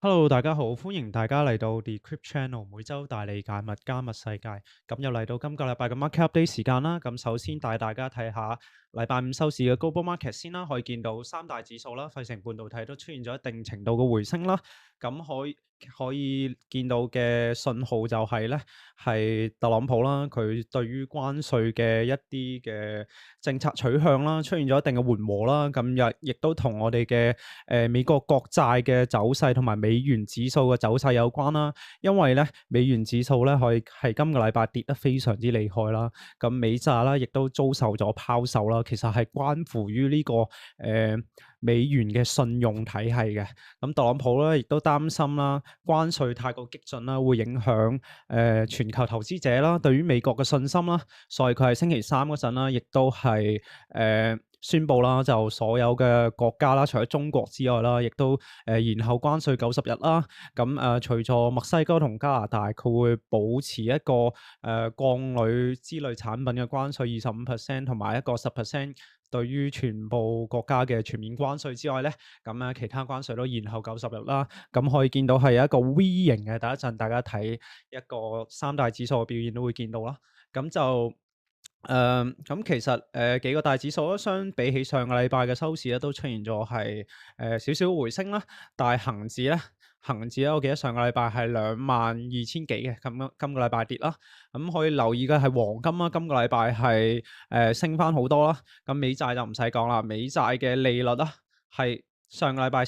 Hello，大家好，歡迎大家嚟到 Decrypt Channel，每週帶你解密加密世界。咁又嚟到今個禮拜嘅 Market Update 時間啦。咁首先帶大家睇下禮拜五收市嘅 Global Market 先啦。可以見到三大指數啦，費城半導體都出現咗一定程度嘅回升啦。咁可以見到嘅信號就係咧，係特朗普啦，佢對於關稅嘅一啲嘅政策取向啦，出現咗一定嘅緩和啦。咁亦都同我哋嘅美國國債嘅走勢同埋美元指數嘅走勢有關啦。因為咧美元指數咧可以係今個禮拜跌得非常之厲害啦。咁美債啦亦都遭受咗拋售啦。其實係關乎於呢個美元嘅信用體系嘅。咁特朗普咧亦都擔心啦，關稅太過激進啦，會影響全球投資者啦，對於美國嘅信心啦。所以佢係星期三嗰陣啦，亦都係宣布啦，就所有嘅國家啦，除咗中國之外啦，亦都延後關稅90日啦。咁除咗墨西哥同加拿大，佢會保持一個鋼鋁之類產品嘅關稅25%，同埋一個10%。對於全部國家嘅全面關稅之外咧，咁其他關稅都延後90日啦。咁可以見到係一個 V 型嘅，第一陣大家睇一個三大指數嘅表現都會見到啦。咁就咁其實幾個大指數相比起上個禮拜嘅收市咧，都出現咗係少少回升啦。但係恒指咧，我記得上個禮拜係22,000幾嘅，咁今個禮拜跌啦。咁可以留意嘅係黃金啦，今個禮拜係升翻好多啦。咁美債就唔使講啦，美債嘅利率啦係上個禮拜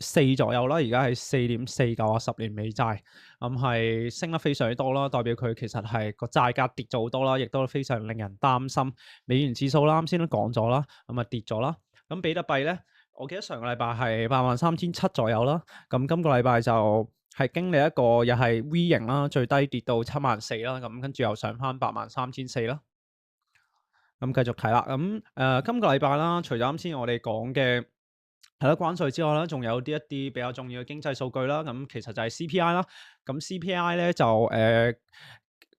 四左右啦，而家係4.49啊，10年美債。係升得非常之多啦，代表佢其實係個債價跌咗好多啦，亦都非常令人擔心。美元指數啦，啱先都講咗啦，跌咗啦。咁比特幣咧，我記得上個禮拜係83,700左右啦。咁今個禮拜就係經歷一個又係 V 型啦，最低跌到74,000啦，咁跟住又上翻83,400啦。咁繼續睇啦。今個禮拜啦，除咗啱先我哋講嘅係啦，關稅之外啦，仲有一啲比較重要嘅經濟數據啦。咁其實就係 CPI 啦。咁 CPI 咧就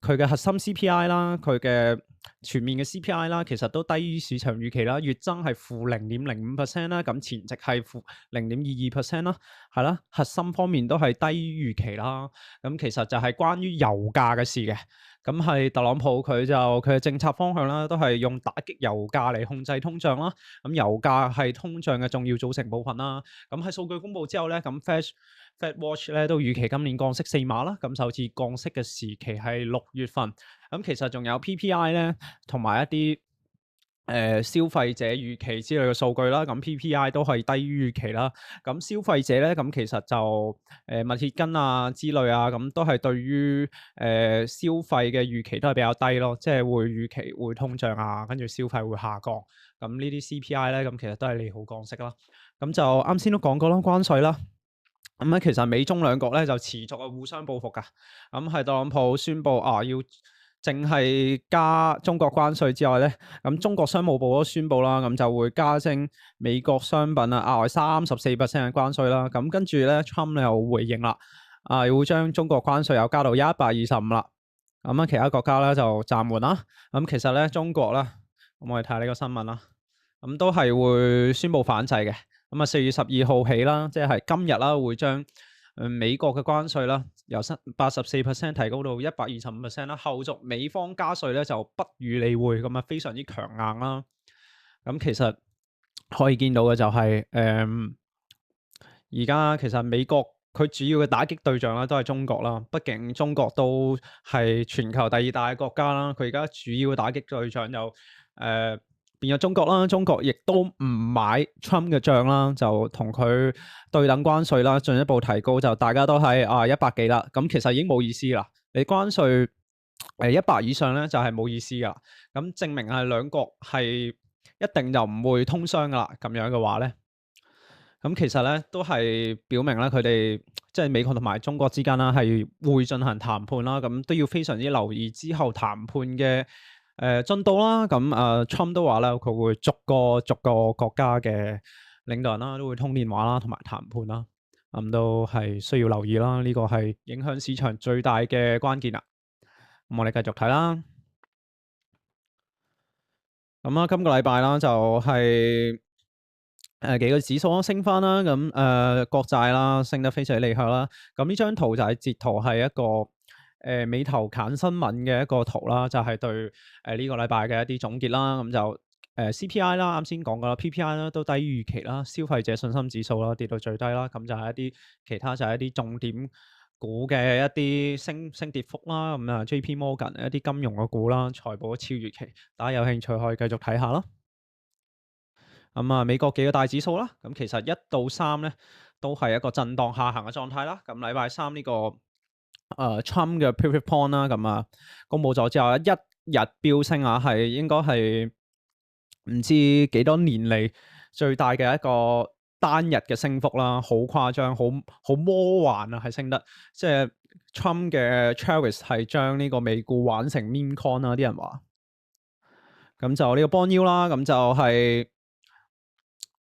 佢嘅核心 CPI 啦，佢嘅全面嘅 CPI 啦，其實都低於市場預期啦。月增係-0.05%啦，咁前值係-0.22%啦，係啦。核心方面都係低於預期啦。咁其實就係關於油價嘅事嘅。咁係特朗普佢嘅政策方向啦，都係用打擊油價嚟控制通脹啦。咁油價係通脹嘅重要組成部分啦。咁喺數據公布之後咧，咁 FedWatch 咧都預期今年降息4碼啦。咁首次降息嘅時期係6月份。咁其實仲有 PPI 咧，同埋一啲消費者預期之類嘅數據啦。咁 PPI 都係低於預期啦。咁消費者咧，咁其實就密歇根啊之類啊，咁都係對於消費嘅預期都係比較低咯，即係會預期會通脹啊，跟住消費會下降。咁呢啲 CPI 咧，咁其實都係利好降息啦。咁就啱先都講過啦，關稅啦。其實美中兩國咧就持續係互相報復㗎。係特朗普宣布要淨係加中國關稅之外咧，咁中國商務部都宣布啦，咁就會加徵美國商品啊額外34%嘅關稅啦。咁跟住咧，Trump 又回應啦，會將中國關稅又加到125%啦。其他國家咧就暫緩啦。其實咧中國啦，咁我哋睇下呢個新聞啦，都係會宣布反制嘅。4月12號起啦，即係今日啦，會將美國嘅關稅啦，由84%提高到125%啦。後續美方加稅咧就不予理會，咁非常之強硬啦。其實可以見到嘅就係而家其實美國佢主要嘅打擊對象啦都係中國啦。畢竟中國都係全球第2大嘅國家啦，佢而家主要嘅打擊對象就變咗中國啦。中國亦都唔買 Trump 嘅帳啦，就同佢對等關稅啦，進一步提高，就大家都係100幾啦。咁其實已經冇意思啦。你關稅100以上咧就係冇意思噶啦。咁證明係兩國係一定就唔會通商噶啦。咁樣嘅話咧，咁其實咧都係表明咧佢哋即係美國同埋中國之間啦係會進行談判啦。咁都要非常之留意之後談判嘅進度啦。Trump 都話啦，佢會逐個國家嘅領導人啦，都會通電話啦，同埋談判啦。都係需要留意啦。呢個係影響市場最大嘅關鍵啦。咁我哋繼續睇啦。今個禮拜啦就係幾個指數都升翻啦，咁國債啦升得非常之厲害啦。咁呢張圖就係截圖係一個美頭揀新聞嘅一個圖啦，就係對呢個禮拜嘅一啲總結啦。咁就CPI 啦，啱先講過啦，PPI 啦都低於預期啦，消費者信心指數啦跌到最低啦。咁就係一啲其他就係一啲重點股嘅一啲升跌幅啦。咁啊 JP Morgan 一啲金融嘅股啦，財報都超預期，大家有興趣可以繼續睇下啦。咁美國幾個大指數啦，咁其實1到3咧都係一個震盪下行嘅狀態啦。咁禮拜三呢個Trump 嘅 pivot point 啦，咁公佈咗之後，一日飆升啊，係應該係唔知幾多年嚟最大嘅一個單日嘅升幅啦，好誇張，好魔幻啊，係升得即係 Trump 嘅 Travis 係將呢個美股玩成 meme coin 啦，啲人話。咁就呢個 bond yield啦，咁就係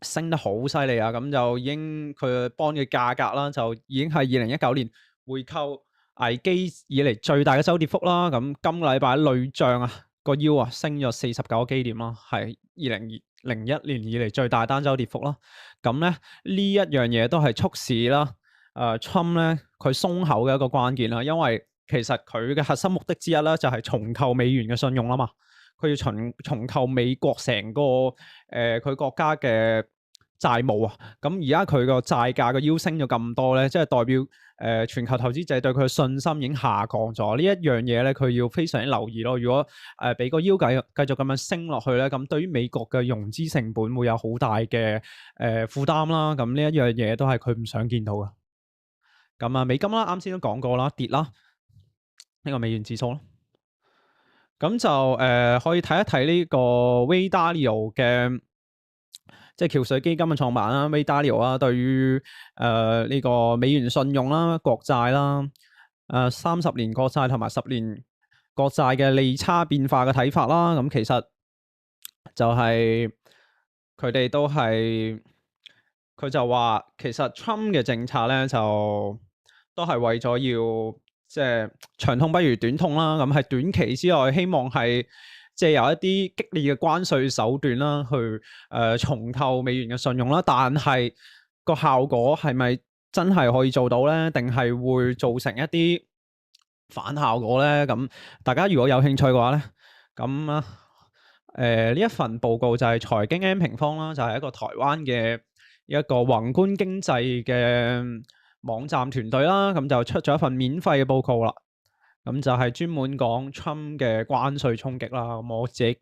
升得好犀利啊！咁就已經佢 bond 嘅價格啦，就已經係2019年回購危機以嚟最大嘅周跌幅啦。咁今個禮拜累漲啊，個 yield 啊升咗49個基點啦，係2001年以嚟最大單周跌幅啦。咁咧呢一樣嘢都係促使啦Trump 咧佢鬆口嘅一個關鍵啦，因為其實佢嘅核心目的之一咧就係重構美元嘅信用啦嘛。佢要重構美國成個佢國家嘅債務啊，咁而家佢個債價個腰升咗咁多咧，即係代表全球投資者對佢嘅信心已經下降咗。呢一樣嘢咧，佢要非常之留意咯。如果俾個腰繼續咁樣升落去咧，咁對於美國嘅融資成本會有好大嘅負擔啦。咁呢一樣嘢都係佢唔想見到嘅。咁美金啦，啱先都講過啦，跌啦，呢個美元指數咯。咁就可以睇一睇呢個 Ray Dalio 嘅，即係橋水基金嘅創辦啦 Ray Dalio 啦，對於呢個美元信用啦、國債啦、30年國債同埋10年國債嘅利差變化嘅睇法啦。咁其實就係佢哋都係佢就話，其實 Trump 嘅政策咧就都係為咗要即係長痛不如短痛啦，咁係短期之內希望係借由一啲激烈嘅關稅手段啦，去重構美元嘅信用啦。但係個效果係咪真係可以做到咧？定係會造成一啲反效果咧？咁大家如果有興趣嘅話咧，咁呢一份報告就係財經 M 平方啦，就係一個台灣嘅一個宏觀經濟嘅網站團隊啦，咁就出咗一份免費嘅報告啦。咁就係專門講 Trump 嘅關稅衝擊啦。咁我自己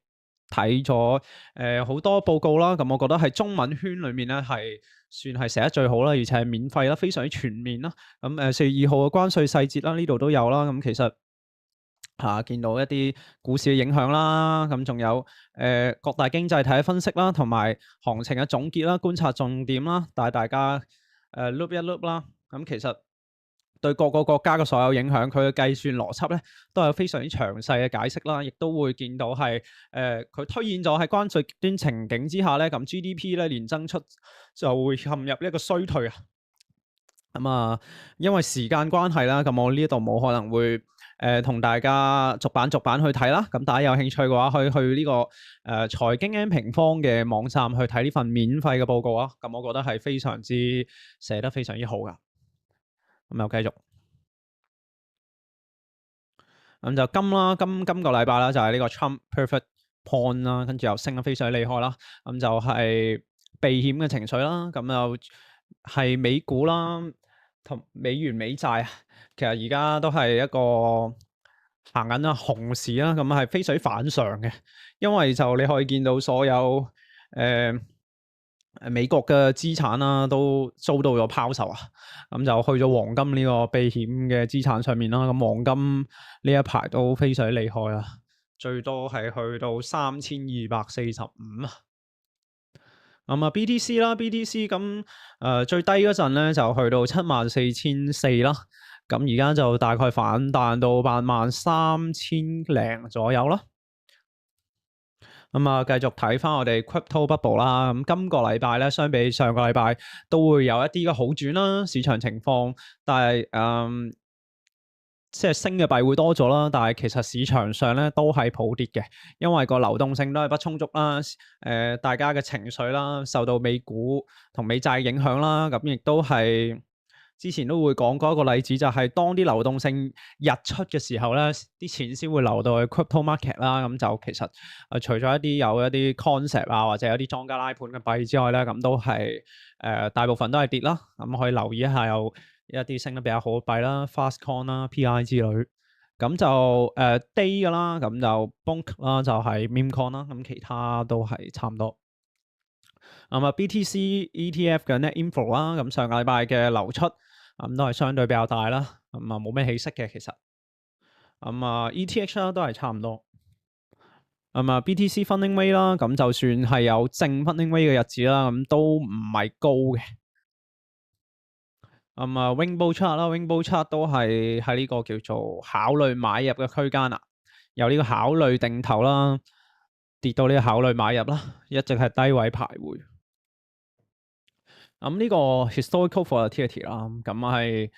睇咗好多報告啦，咁我覺得喺中文圈裏面咧係算係寫得最好啦，而且係免費啦，非常之全面啦。咁4月2號嘅關稅細節啦，呢度都有啦。咁其實見到一啲股市嘅影響啦，咁仲有各大經濟體嘅分析啦，同埋行情嘅總結啦、觀察重點啦，帶大家loop 一 loop 啦。咁其實對各個國家嘅所有影響，佢嘅計算邏輯咧都有非常之詳細嘅解釋啦，亦都會見到係佢推演咗喺關稅極端情景之下咧，咁 GDP 咧年增速就會陷入一個衰退啊。因為時間關係啦，咁我呢度冇可能會同大家逐版去睇啦。咁大家有興趣嘅話，可以去呢個財經 M 平方嘅網站去睇呢份免費嘅報告啊。咁我覺得係非常之寫得非常之好噶。咁又繼續，咁就今個禮拜啦，就係呢個 Trump pivot point 啦，跟住又升得非常之厲害啦。咁就係避險嘅情緒啦，咁又係美股啦同美元美債，其實而家都係一個行緊熊市啦，咁係非常之反常嘅，因為就你可以見到所有美國嘅資產啦，都遭到咗拋售啊，咁就去咗黃金呢個避險嘅資產上面啦。咁黃金呢一排都非常之厲害啊，最多係去到3245啊。咁BTC 啦，BTC 咁最低嗰陣咧就去到74,400啦，咁而家就大概反彈到83,000零左右啦。繼續睇翻我哋 Crypto Bubble 啦，咁今個禮拜咧相比上個禮拜都會有一啲嘅好轉啦，市場情況，但係即係升嘅幣會多咗啦，但係其實市場上咧都係普跌嘅，因為個流動性都係不充足啦。大家嘅情緒啦，受到美股同美債影響啦，咁亦都係之前都會講過一個例子，就係當啲流動性日出嘅時候咧，啲錢先會流到去 crypto market 啦。咁就其實除咗有一啲 concept 啊，或者有啲莊家拉盤嘅幣之外咧，咁都係大部分都係跌啦。咁可以留意一下有一啲升得比較好嘅幣啦 ，Fastcoin 啦、PI 之類，咁就Day 㗎啦，咁就 Bonk 啦，就係 Memecoin 啦，咁其他都係差唔多。BTC ETF 嘅 Net Inflow 啦，咁上個禮拜嘅流出，都係相對比較大啦，冇咩起色嘅其實。ETH 啦都係差唔多。BTC Funding Way 啦，咁就算係有正 Funding Way 嘅日子啦，咁都唔係高嘅。Rainbow Chart 啦 ，Rainbow Chart 都係喺呢個叫做考慮買入嘅區間啦，由呢個考慮定投啦，跌到呢個考慮買入啦，一直係低位徘徊。呢個 historical volatility 啦，咁係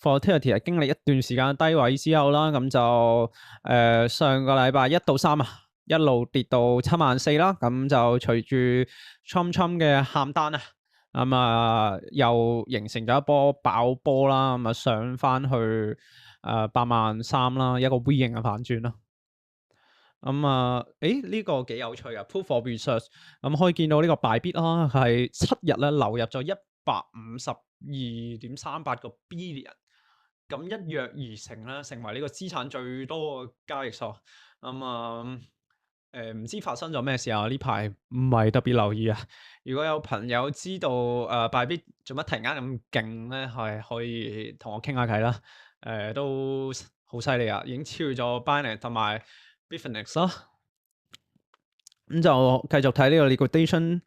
volatility 係經歷一段時間低位之後啦，咁就上個禮拜1到3啊，一路跌到74000啦，咁就隨住 Trump 嘅喊單啊，又形成咗一波爆波啦，咁上翻去83000啦，一個 V 型嘅反轉啦。呢個幾有趣啊 Proof of Research，可以見到呢個Bybit啦，係7日咧流入咗152.38個 billion， 咁一躍而成啦，成為呢個資產最多嘅交易所。唔知發生咗咩事啊？呢排唔係特別留意啊。如果有朋友知道Bybit 做乜突然間咁勁咧，係可以同我傾下偈啦。都好犀利啊，已經超越咗 Binance 同埋Bitfinex 啦，咁就繼續睇呢個 liquidation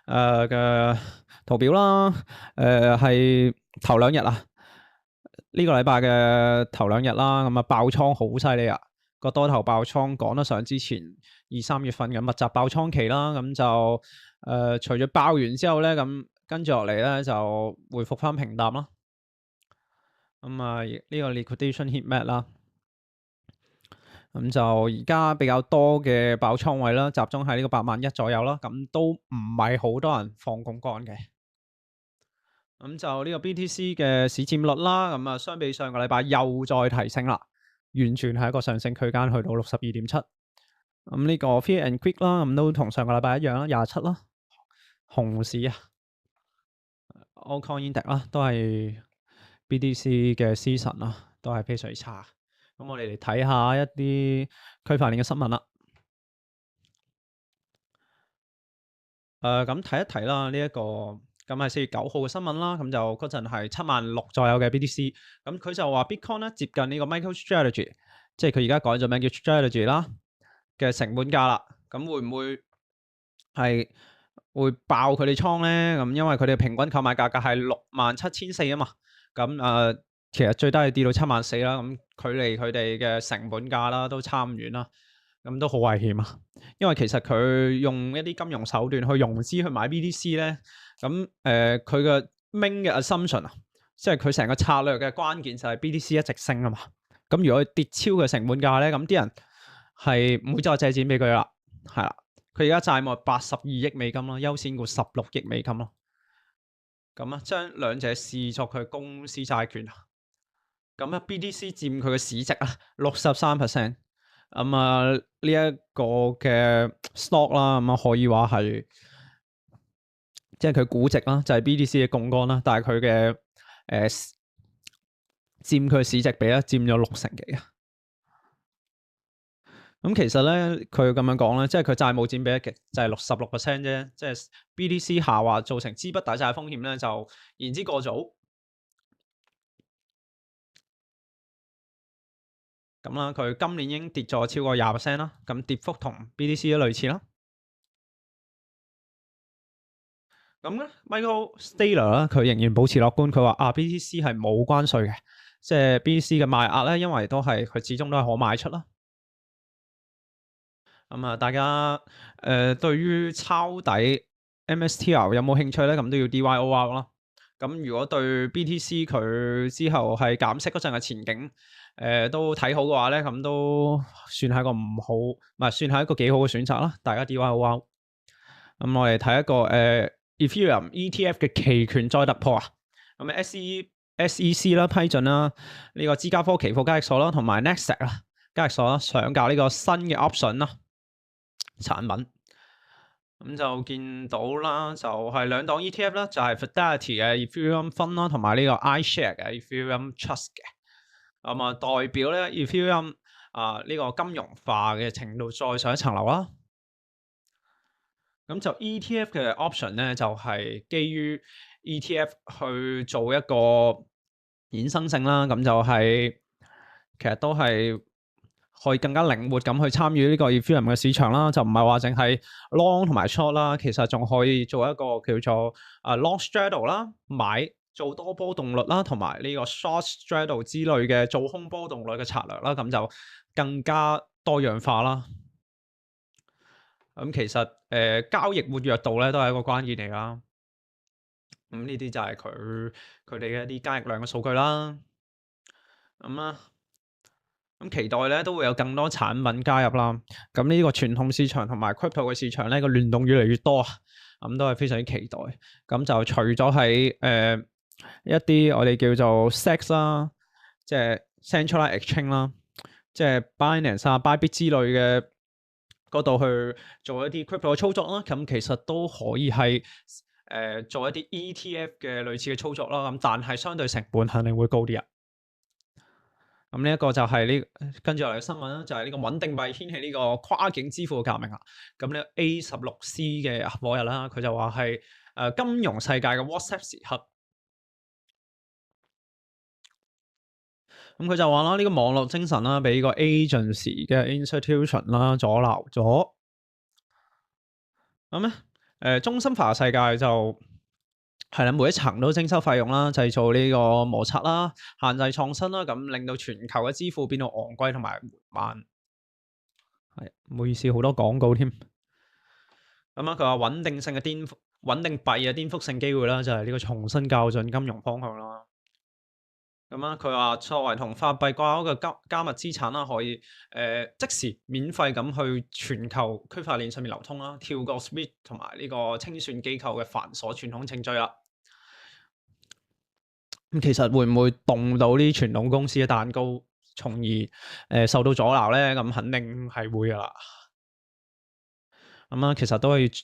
嘅圖表啦。係頭2日啊，呢個禮拜嘅頭2日啦，咁爆倉好犀利啊！個多頭爆倉趕得上之前2、3月份嘅密集爆倉期啦，咁就除咗爆完之後咧，咁跟住落嚟咧就回復翻平淡啦。呢個 liquidation heat map 啦。咁就而家比較多嘅爆倉位啦，集中喺呢個81000左右啦，咁都唔係好多人放槓桿嘅。咁就呢個 BTC 嘅市佔率啦，咁相比上個禮拜又再提升啦，完全係一個上升區間，去到62.7。咁呢個 Fear and Greed 啦，咁都同上個禮拜一樣啦，27啦。熊市啊 ，Altcoin Index 啦，都係 BTC 嘅 season 啦，都係非常之差。咁我哋嚟睇下一啲區塊鏈嘅新聞啦。咁睇一睇啦，呢一個咁係4月9號嘅新聞啦。咁就嗰陣係76000左右嘅 BTC。咁佢就話 Bitcoin 咧接近呢個 MicroStrategy，即係佢而家改咗名叫 Strategy 啦嘅成本價啦。咁會唔會係會爆佢哋倉咧？咁因為佢哋平均購買價格係67400啊嘛。咁其實最低係跌到74000啦，咁距離佢哋嘅成本價啦都差唔遠啦，咁都好危險啊！因為其實佢用一啲金融手段去融資去買 BTC 咧，咁佢嘅 main 嘅 assumption 啊，即係佢成個策略嘅關鍵就係 BTC 一直升啊嘛。咁如果佢跌超佢成本價咧，咁啲人係唔會再借錢俾佢啦，係啦。佢而家債務82億美金咯，優先過16億美金咯。咁將兩者視作佢公司債權。咁BTC 佔佢嘅市值63%。呢一個嘅 stock 啦，可以話係即係佢估值啦，就係 BTC 嘅槓桿啦，但係佢嘅佔佢市值比咧佔咗60%幾啊。咁其實咧佢咁樣講咧，即係佢債務佔比就係66%啫，即係 BTC 下滑造成資不抵債嘅風險咧就言之過早。咁啦，佢今年已經跌咗超過20%啦，咁跌幅同 BTC 都類似啦。咁咧，Michael Saylor 啦，佢仍然保持樂觀，佢話BTC 係冇關稅嘅，即係 BTC 嘅賣額咧，因為都係佢始終都係可賣出啦。大家對於抄底 MSTR 有冇興趣咧？咁都要 DYOR 啦。咁如果對 BTC 佢之後係減息嗰陣嘅前景都睇好嘅話咧，咁都算係一個唔好，唔係算係一個幾好嘅選擇啦。大家 DY 好 wow。咁我哋睇一個Ethereum ETF 嘅期權再突破啊！咁SEC 啦批准啦，呢個芝加哥期貨交易所啦，同埋 Nasdaq 啦交易所啦上架呢個新嘅 option 啦產品。咁就見到啦，就係兩檔 ETF 啦，就係 Fidelity 嘅 Ethereum Fund 啦，同埋呢個 iShare 嘅 Ethereum Trust 嘅。咁啊，代表咧 Ethereum 呢個金融化嘅程度再上一層樓啦。咁就 ETF 嘅 option 咧，就係基於 ETF 去做一個衍生性啦。咁就係其實都係可以更加靈活咁去參與呢個 Ethereum 嘅市場啦。就唔係話淨係 long 同埋 short 啦，其實仲可以做一個叫做long straddle 啦，買做多波動率啦，同埋呢個 short straddle 之類嘅做空波動率嘅策略啦。咁就更加多樣化啦。咁其實交易活躍度咧都係一個關鍵嚟啦。咁呢啲就係佢哋嘅一啲交易量嘅數據啦。咁期待咧都會有更多產品加入啦。咁呢個傳統市場同埋 crypto 嘅市場咧個聯動越嚟越多啊。咁都係非常之期待。咁就除咗喺一啲我哋叫做 SEX 啦，即係 centralized exchange 啦，即係 Binance 啊、Bybit 之類嘅嗰度去做一啲 crypto 嘅操作啦，咁其實都可以係做一啲 ETF 嘅類似嘅操作啦，咁但係相對成本肯定會高啲啊。咁呢一個就係跟住落嚟嘅新聞啦，就係呢個穩定幣掀起呢個跨境支付嘅革命啊。咁呢 A16C 嘅合夥人啦，佢就話係金融世界嘅 WhatsApp 時刻。咁佢就話啦，呢個網絡精神啦，俾個 agency 嘅 institution 啦阻撓咗。咁咧，中心化世界就係啦，每一層都徵收費用啦，製造呢個摩擦啦，限制創新啦，咁令到全球嘅支付變到昂貴同埋緩慢。係，唔好意思，好多廣告添。咁佢話穩定幣嘅顛覆性機會啦，就係呢個重新校準金融方向啦。佢話作為同法幣掛鈎嘅加密資產啦，可以即時免費咁去全球區塊鏈上面流通啦，跳過 SWIFT 同埋呢個清算機構嘅繁瑣傳統程序啦。咁其實會唔會動到啲傳統公司嘅蛋糕，從而受到阻撓咧？咁肯定係會噶啦。其實都係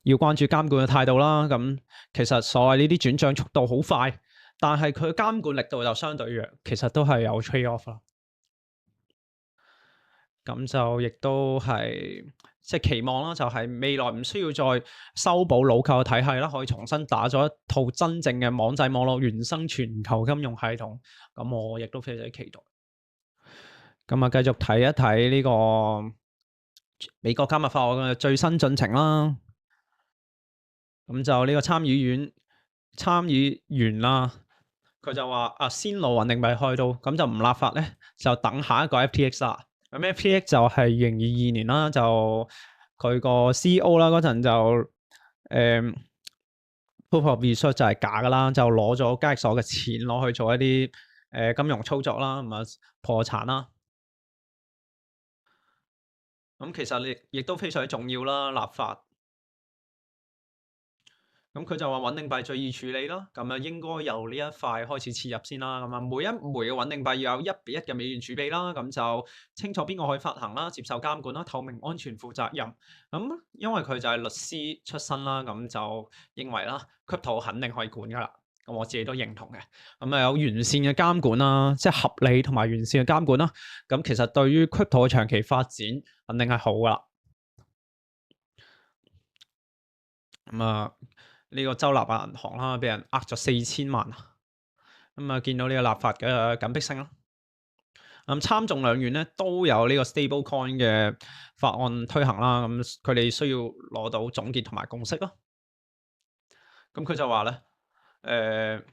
要關注監管嘅態度啦。咁其實所謂呢啲轉賬速度好快，但係佢監管力度就相對弱，其實都係有 trade off 啦。咁就亦都係即係期望啦，就係未來唔需要再修補老舊嘅體系啦，可以重新打咗一套真正嘅網際網絡原生全球金融系統。咁我亦都非常之期待。咁繼續睇一睇呢個美國加密化嘅最新進程啦。咁就呢個參議員啦，佢就話先攞穩定幣開刀，咁就唔立法咧，就等下一個 FTX 啦。咁 FTX 就係2022年啦，就佢個 CEO 啦嗰陣就proof of research 就係假噶啦，就攞咗交易所嘅錢攞去做一啲金融操作啦，咁破產啦。咁其實亦都非常之重要啦，立法。咁佢就話穩定幣最易處理啦，咁應該由呢一塊開始切入先啦。咁每一枚嘅穩定幣要有1比1嘅美元儲備啦，咁就清楚邊個可以發行啦，接受監管啦，透明、安全、負責任。咁因為佢就係律師出身啦，咁就認為啦，crypto 肯定可以管噶啦。咁我自己都認同嘅。咁有完善嘅監管啦，即係合理同埋完善嘅監管啦。咁其實對於 crypto 嘅長期發展肯定係好噶啦。呢個州立銀行啦，俾人呃咗4000萬啊！見到呢個立法嘅緊迫性啦。參眾兩院咧都有呢個 stable coin 嘅法案推行啦。咁佢哋需要攞到總結同埋共識咯。咁佢就話咧，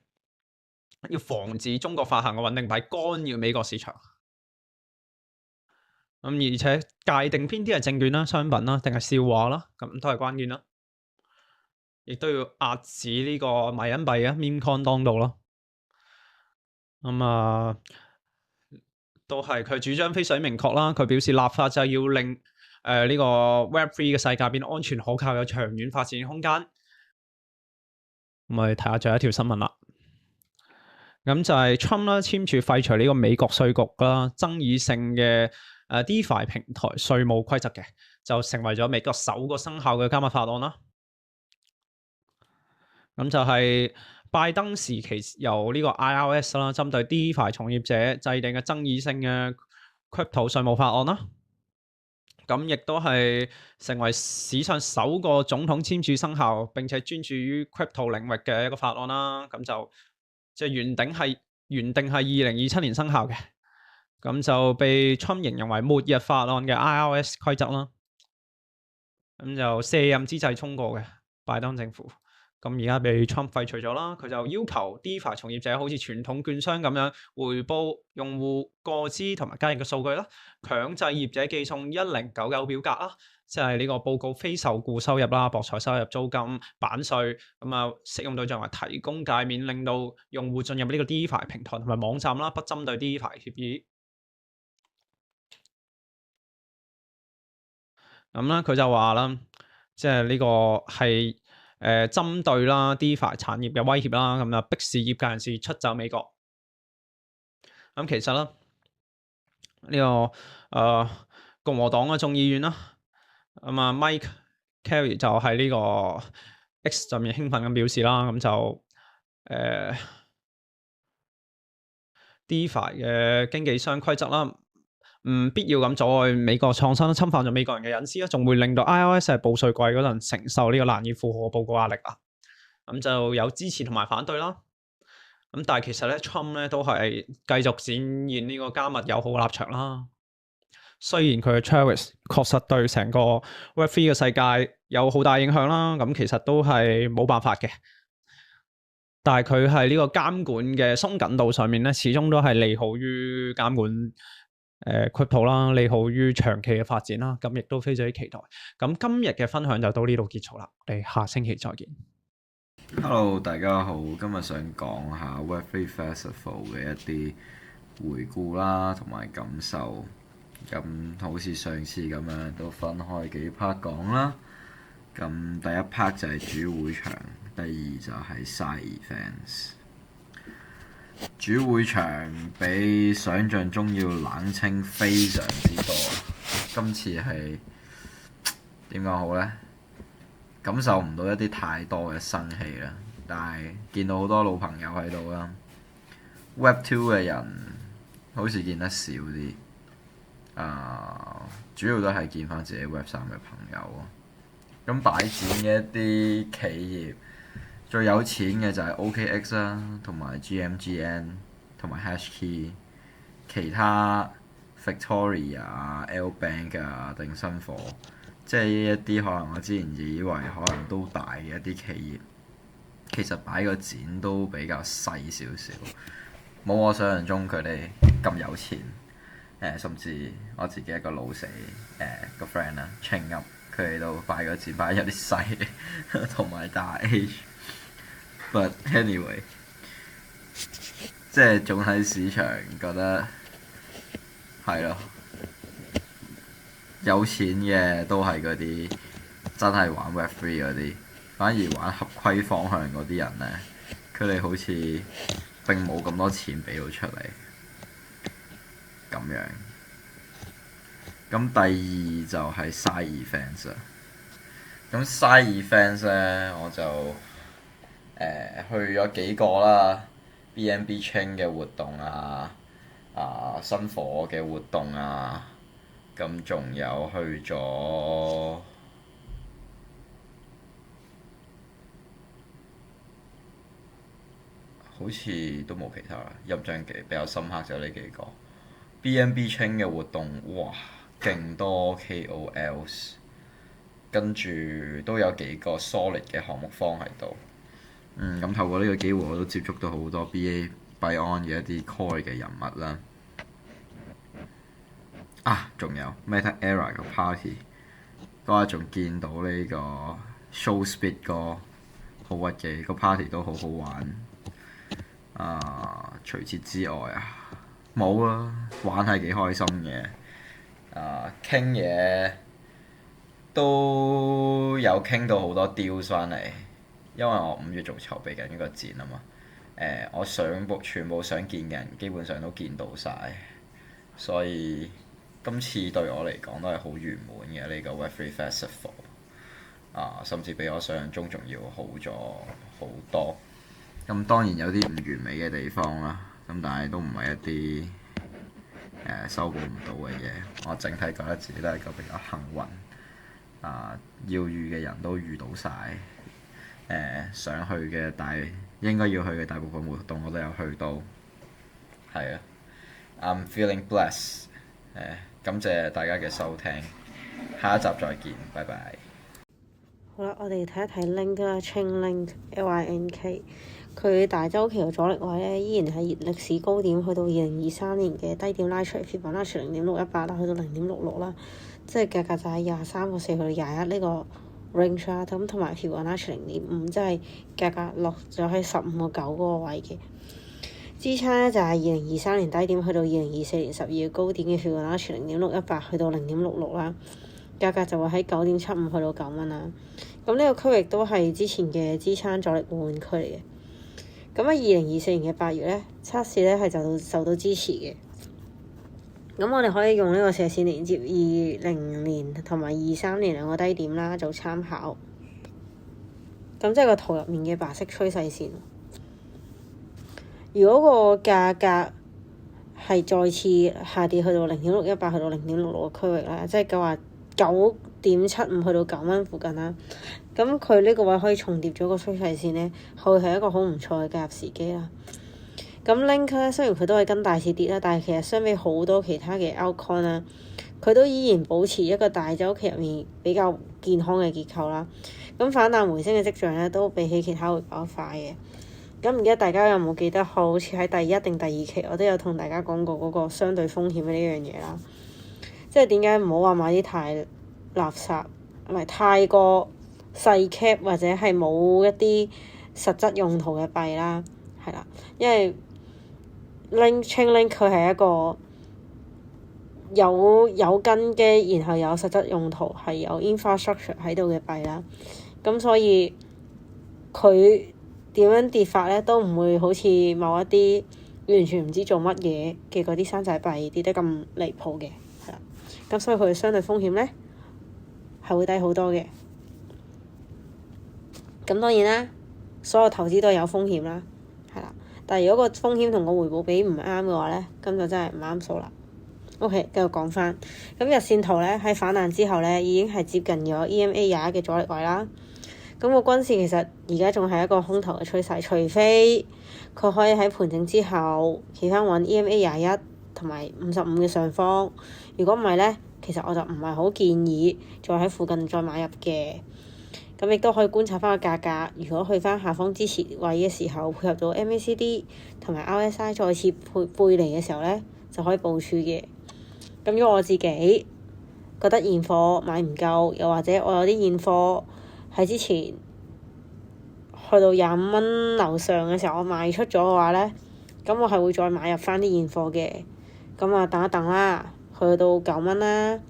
要防止中國發行嘅穩定幣干擾美國市場。而且界定邊啲係證券啦、商品啦，定係笑話啦，咁都係關鍵啦。亦都要遏止呢個迷因幣啊 meme coin 當道咯。都係佢主張非常明確啦。佢表示立法就係要令呢個 Web3 嘅世界變安全可靠，有長遠發展空間。咁我哋睇下最後一條新聞啦。咁就係 Trump 啦簽署廢除呢個美國稅局啦爭議性嘅DeFi 平台稅務規則嘅，就成為咗美國首個生效嘅加密法案啦。咁就係拜登時期由呢個 IRS 啦，針對 DeFi 從業者制定嘅爭議性嘅 Crypto 稅務法案啦。咁亦都係成為史上首個總統簽署生效並且專注於 Crypto 領域嘅一個法案啦。咁就即係原定係2027年生效嘅，咁就被 Trump 形容為末日法案嘅 IRS 規則啦。咁就卸任之際通過嘅拜登政府。咁而家被 Trump 廢除咗啦，佢就要求 DeFi 從業者好似傳統券商咁樣回報用戶個資同埋交易嘅數據啦，強制業者寄送1099表格啦，即係呢個報告非受僱收入啦、博彩收入、租金、版稅，咁啊適用對象為提供界面，令到用戶進入呢個 DeFi 平台同埋網站啦，不針對 DeFi 協議。咁啦，佢就話啦，即係呢個係針對啦 DeFi 產業嘅威脅啦，咁啊迫使業界人士出走美國。咁其實啦，呢個共和黨嘅眾議員啦，咁啊 Mike Carey 就喺呢個 X 上面興奮咁表示啦，咁就DeFi 嘅經紀商規則啦，唔必要咁阻礙美國創新，侵犯咗美國人嘅隱私啦，仲會令到 iOS 係報稅季嗰陣承受呢個難以負荷嘅報告壓力啊。咁就有支持同埋反對啦。咁但係其實咧 Trump 咧都係繼續展現呢個加密友好嘅立場啦。雖然佢嘅 Travis 確實對成個 Web3 嘅世界有好大影響啦，咁其實都係冇辦法嘅。但係佢係呢個監管嘅鬆緊度上面咧，始終都係利好於監管Crypto 啦，利好於長期嘅發展啦。咁亦都非常之期待。咁今日嘅分享就到呢度結束啦，我哋下星期再見。Hello，大家好，今日想講下 Web3 Festival 嘅一啲回顧啦，同埋感受。咁好似上次咁樣，都分開幾 part 講啦。咁第一 part 就係主會場，第二就係 side events。主會場比想像中要冷清非常之多。今次係點講好呢？感受唔到一啲太多嘅生氣啦，但係見到好多老朋友喺度啦。Web2 嘅人好似見得少啲，主要都係見翻自己 Web3 嘅朋友。咁擺展嘅一啲企業最有錢嘅就係 OKX 啦，同埋 GMGN 同埋 Hashkey， 其他 Victoria 啊、L-Bank 啊、定新貨。即係一啲可能我之前以為可能都大嘅一啲企業，其實擺個展都比較細少少，冇我想象中佢哋咁有錢。甚至我自己一個老死個 friend 啦，Chain Up 佢哋都擺個展擺有啲細，同埋大 age。But anyway，即係總體市場覺得係咯。有錢嘅都係嗰啲真係玩 Web3 嗰啲，反而玩合規方向嗰啲人呢，佢哋好似並冇咁多錢俾到出嚟咁樣。咁第二就係 side events 啦。咁 side events 呢，我就去咗幾個啦 ，BNB Chain 嘅活動啊，新火嘅活動啊。咁仲有去咗，好似都冇其他啦。印象比較深刻就呢幾個。BNB Chain 嘅活動，哇，勁多 KOLs， 跟住都有幾個 solid 嘅項目方喺度。咁透過呢個機會，我都接觸到好多 幣安嘅一啲 core 嘅人物啦。仲有 Meta Era 個 party， 嗰日仲見到呢個 Showspeed 個好屈嘅個 party 都好好玩。除此之外冇啊，玩係幾開心嘅。傾嘢都有傾到好多 deal 翻嚟，因為我5月仲籌備緊一個展啊嘛。我全部想見嘅人基本上都見到晒，所以今次對我嚟講都係好圓滿嘅呢個 Web3 Festival。甚至比我想象中仲要好咗好多。咁當然有啲唔完美嘅地方啦，咁但係都唔係一啲修補唔到嘅嘢。我整體覺得自己都係個比較幸運。要遇嘅人都遇到晒。想去嘅應該要去嘅大部分活動我都有去到。係啊，I'm feeling blessed。感謝大家嘅收聽，下一集再見，拜拜。好啦，我哋睇一睇 Link 啦，Chainlink LINK，佢大周期嘅阻力位咧，依然係歷史高點，去到2023年嘅低點拉出嚟，Fibonacci 0.618啦，去到0.66啦，即係價格就喺23.4去到21呢個 range 啦。咁同埋 Fibonacci 0.5，即係價格落咗喺15.9嗰個位嘅支撐咧，就係2023年低點去到2024年12月高點嘅 Fibonacci 0.618去到0.66啦。價格就會喺9.75去到9蚊啦。咁呢個區域都係之前嘅支撐阻力換換區嚟嘅。咁喺2024年嘅8月咧，測試咧係受到支持嘅。咁我哋可以用呢個斜線連接20年同埋23年兩個低點啦做參考。咁即係個圖入面嘅白色趨勢線。如果個價格係再次下跌去到0.618去到0.66個區域啦，即係9.75去到9蚊附近啦。咁佢呢個位可以重疊咗個趨勢線咧，會係一個好唔錯嘅介入時機啦。咁 Link 咧，雖然佢都係跟大市跌啦，但係其實相比好多其他嘅 Altcoin 啦，佢都依然保持一個大周期入面比較健康嘅結構啦。咁反彈回升嘅跡象咧，都比起其他會比較快嘅。咁唔記得大家有冇記得，好似喺第1定第2期我都有同大家講過嗰個相對風險嘅呢樣嘢啦。即係點解唔好話買啲太垃圾，唔係太過細 cap 或者係冇一啲實質用途嘅幣啦，係啦，因為 Chainlink 佢係一個有根基，然後有實質用途，係有 infrastructure 喺度嘅幣啦。咁所以佢點樣跌法咧，都唔會好似某一啲完全唔知做乜嘢嘅嗰啲山寨幣跌得咁離譜嘅，係啦。咁所以佢嘅相對風險咧係會低好多嘅。咁當然啦，所有投資都係有風險啦，係啦。但係如果個風險同個回報比唔啱嘅話咧，咁就真係唔啱數啦。OK，繼續講翻。咁日線圖咧喺反彈之後咧，已經係接近咗 EMA 21嘅阻力位啦。咁個均線其實而家仲係一個空頭嘅趨勢，除非佢可以喺盤整之後企翻穩 EMA 21同埋55嘅上方。如果唔係咧，其實我就唔係好建議再喺附近再買入嘅。咁亦都可以觀察翻個價格，如果去翻下方支持位嘅時候，配合到 MACD 同埋 RSI 再次背離嘅時候咧，就可以部署嘅。咁如果我自己覺得現貨買唔夠，又或者我有啲現貨喺之前去到25蚊樓上嘅時候，我賣出咗嘅話咧，咁我係會再買入翻啲現貨嘅。咁啊，等一等啦，去到9蚊啦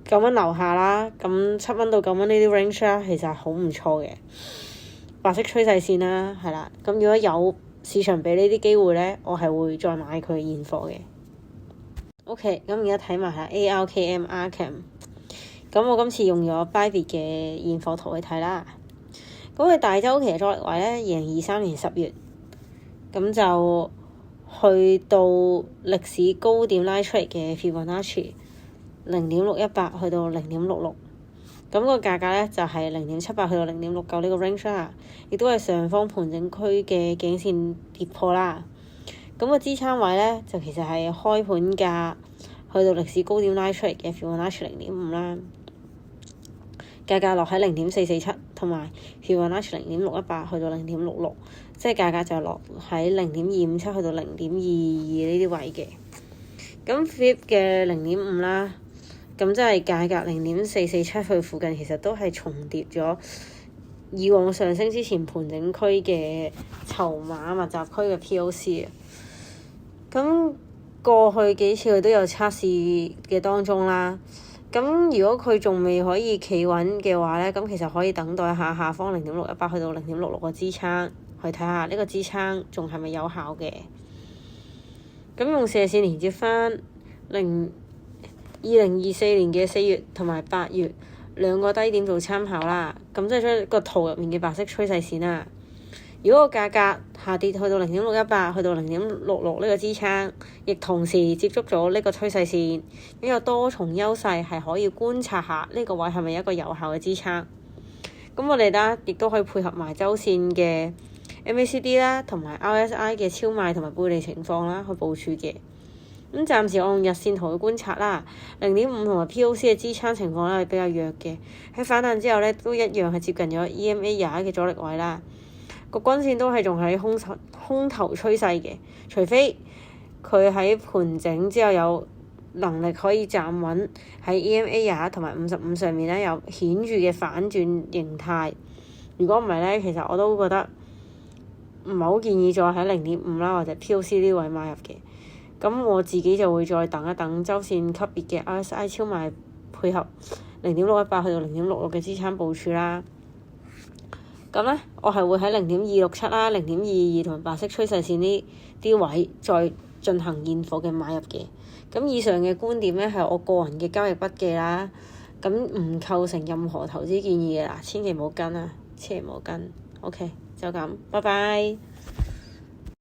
，9蚊樓下啦，咁7蚊到9蚊呢啲 range 啦，其實係好唔錯嘅白色趨勢線啦，係啦。咁如果有市場俾呢啲機會咧，我係會再買佢現貨嘅。OK，咁而家睇埋下 ARKM。咁我今次用咗 Bybit 嘅現貨圖去睇啦。咁佢大周期嘅阻力位咧，2023年10月，咁就去到歷史高點拉出嚟嘅 Fibonacci 0.618去到0.66，咁個價格咧就係0.78去到0.69呢個 range 啦，亦都係上方盤整區嘅頸線跌破啦。咁個支撐位咧就其實係開盤價去到歷史高點拉出嚟嘅 Fibonacci 0.5啦，價格落喺0.447同埋 Fibonacci 0.618去到0.66，即係價格就落喺0.257去到0.22呢啲位嘅。咁 Fib 嘅0.5啦，咁即係價格0.447去附近，其實都係重疊咗以往上升之前盤整區嘅籌碼密集區嘅 POC 啊。咁過去幾次佢都有測試嘅當中啦。咁如果佢仲未可以企穩嘅話咧，咁其實可以等待下下方0.618去到0.66個支撐，去睇下呢個支撐仲係咪有效嘅。咁用射線連接翻2024年嘅4月同埋8月兩個低點做參考啦。咁即係將個圖入面嘅白色趨勢線啦。如果個價格下跌去到0.618去到0.66呢個支撐，亦同時接觸咗呢個趨勢線，咁有多重優勢係可以觀察下呢個位係咪一個有效嘅支撐。咁我哋咧亦都可以配合埋周線嘅 MACD 啦，同埋 RSI 嘅超賣同埋背離情況啦，去部署嘅。咁暫時我用日線圖去觀察啦，0.5同埋 POC 嘅支撐情況咧係比較弱嘅，喺反彈之後咧都一樣係接近咗 EMA21嘅阻力位啦。個均線都係仲喺空頭趨勢嘅，除非佢喺盤整之後有能力可以站穩喺 EMA21同埋55上面咧有顯著嘅反轉形態。如果唔係咧，其實我都覺得唔係好建議再喺0.5啦或者 POC 呢位買入嘅。咁我自己就會再等一等周線級別嘅 RSI 超賣配合0.618去到0.66嘅支撐部署啦。咁咧，我係會喺0.267啦、0.22同埋白色趨勢線呢啲位再進行現貨嘅買入嘅。咁以上嘅觀點咧係我個人嘅交易筆記啦，咁唔構成任何投資建議嘅啦，千祈唔好跟啊，千祈唔好跟。OK，就咁，拜拜。